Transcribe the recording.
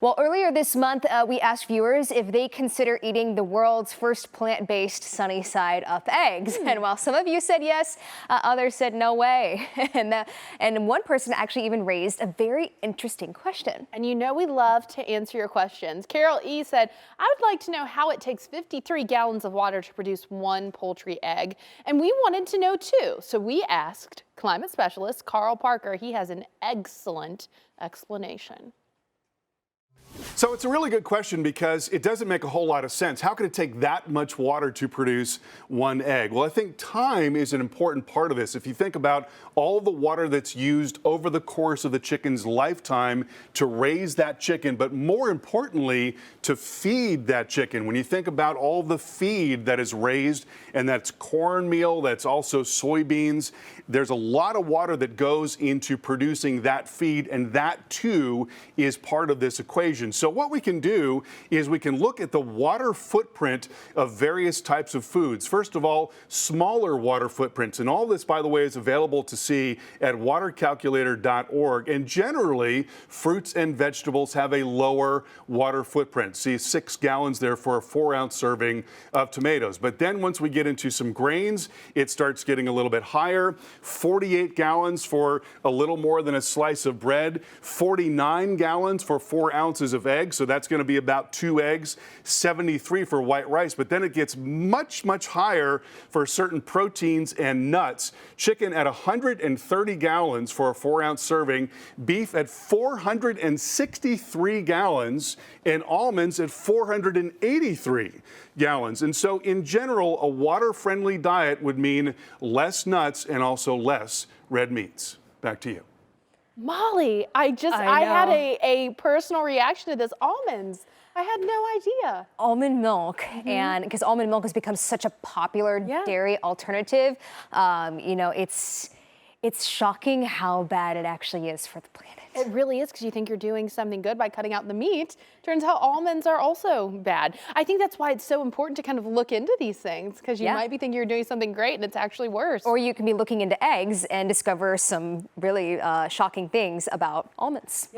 Well, earlier this month, we asked viewers if they consider eating the world's first plant-based sunny side up eggs. And while some of you said yes, others said no way. And one person actually even raised a very interesting question. And you know we love to answer your questions. Carol E. said, I would like to know how it takes 53 gallons of water to produce one poultry egg. And we wanted to know too. So we asked climate specialist Carl Parker. He has an excellent explanation. So it's a really good question because it doesn't make a whole lot of sense. How could it take that much water to produce one egg? Well, I think time is an important part of this. If you think about all the water that's used over the course of the chicken's lifetime to raise that chicken, but more importantly, to feed that chicken. When you think about all the feed that is raised, and that's cornmeal, that's also soybeans, there's a lot of water that goes into producing that feed, and that too is part of this equation. So what we can do is we can look at the water footprint of various types of foods. First of all, smaller water footprints. And all this, by the way, is available to see at watercalculator.org. And generally, fruits and vegetables have a lower water footprint. See 6 gallons there for a 4-ounce serving of tomatoes. But then once we get into some grains, it starts getting a little bit higher. 48 gallons for a little more than a slice of bread. 49 gallons for 4 ounces of eggs, so that's going to be about 2 eggs. 73 for white rice, but then it gets much higher for certain proteins and nuts. Chicken at 130 gallons for a 4-ounce serving, beef at 463 gallons, and almonds at 483 gallons. And so in general, a water-friendly diet would mean less nuts and also less red meats. Back to you. Molly, I had a personal reaction to this. Almonds. I had no idea. Almond milk, and because almond milk has become such a popular dairy alternative, you know, it's shocking how bad it actually is for the planet. It really is, because you think you're doing something good by cutting out the meat. Turns out almonds are also bad. I think that's why it's so important to kind of look into these things, because you might be thinking you're doing something great and it's actually worse. Or you can be looking into eggs and discover some really shocking things about almonds.